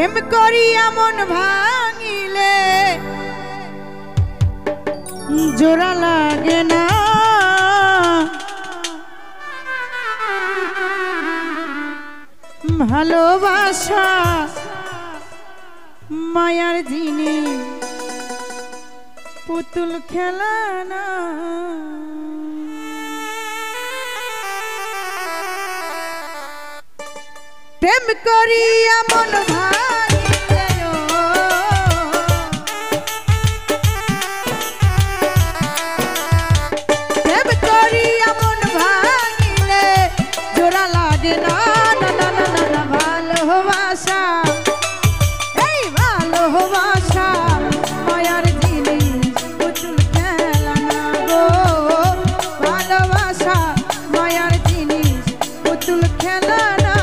প্রেম করিয়া মন ভাঙিলে জোড়া লাগে না, ভালোবাসা মায়ার জিনিস পুতুল খেলা না। প্রেম করিয়া মন ভাঙিলে প্রেম করিয়া মন ভাঙিলে জোড়া লাগে না, না না না না না। ভালোবাসা এই ভালোবাসা মায়ার জিনিস পুতুল খেলা না গো, ভালোবাসা মায়ার জিনিস পুতুল খেলা না।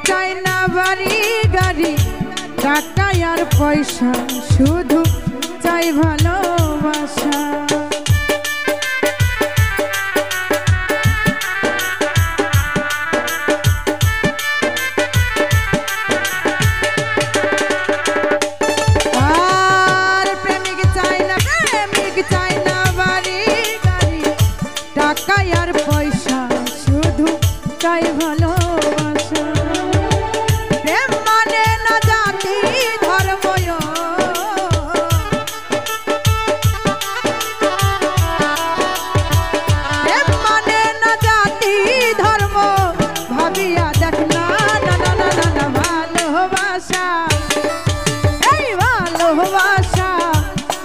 চাই না বাড়ি গাড়ি টাকা আর পয়সা, শুধু চাই ভালোবাসা। আর প্রেমিক চাই না বাড়ি গাড়ি টাকা আর পয়সা, শুধু চাই ভালোবাসা। প্রেম মানে না জাতি ধর্ম, প্রেম মানে না জাতি ধর্ম, ভাবিয়া দেখ না না না না না না। ভালোবাসা এই ভালোবাসা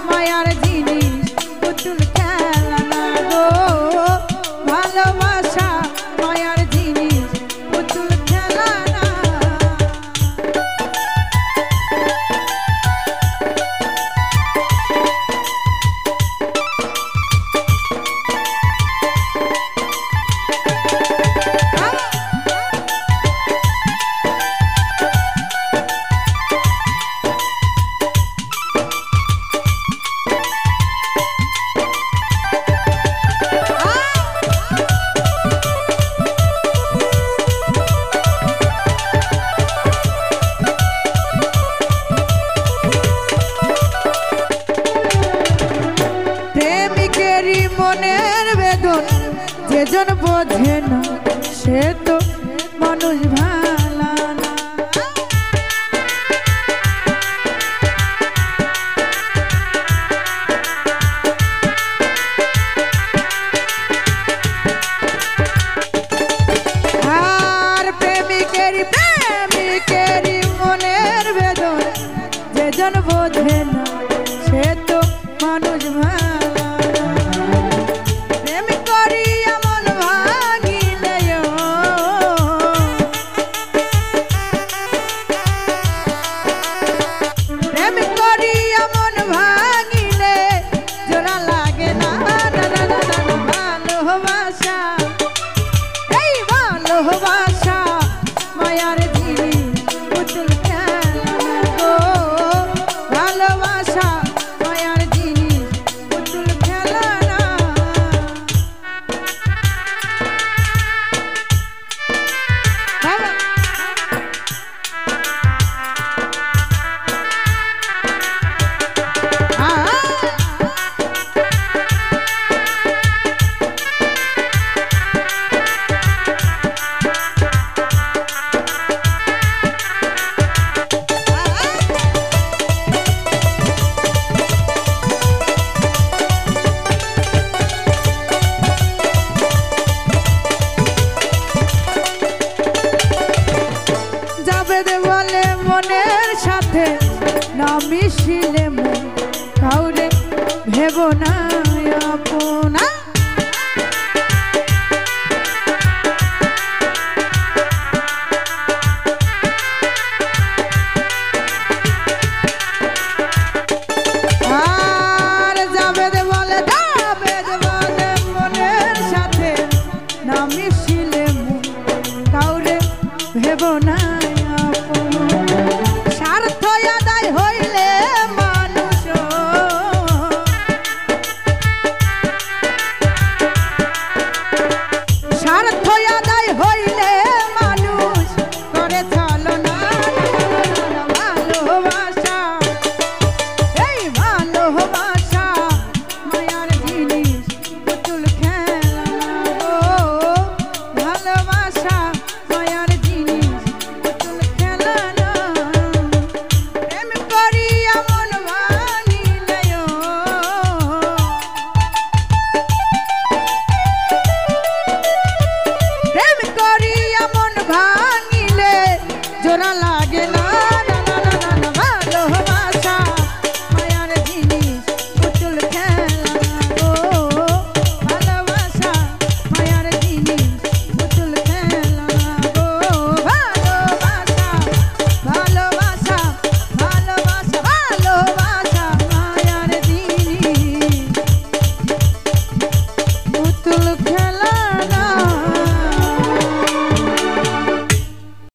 মায়ার জিনিস পুতুল খেলা না গো, ভালোবাসা মায়ার জিনিস পুতুল খেলা না। প্রেমিকেরই মনের বেদন যেজন বোঝে না, সে তো মানুষ ভালা না। আর প্রেমিকেরই মনের বেদন যেজন বোঝে না, সে তো মানুষ ভালা না। প্রেম করিয়া মন ভাঙিলে প্রেম করিয়া মন ভাঙিলে জোড়া লাগে না না না না না। ভালোবাসা এই ভালোবাসা মায়ার জিনিস পুতুল খেলা না গো, ভালোবাসা মায়ার জিনিস পুতুল খেলা না। বলে মনের সাথে না মিশিলে মন কাউরে ভেব না আপনা। আর যাবে বলে মনের সাথে স্বার্থ আদায় হইলে মানুষ স্বার্থ আদায় হইলে মানুষ করে ছলনা ভালোবাসা এই ভালোবাসা মায়ার জিনিস পুতুল খেলনা গো ভালোবাসা মায়ার জিনিস পুতুল খেলনা প্রেম করিয়া মন ভাঙিলে প্রেম করিয়া মন ভাঙিলে জোড়া লাগে না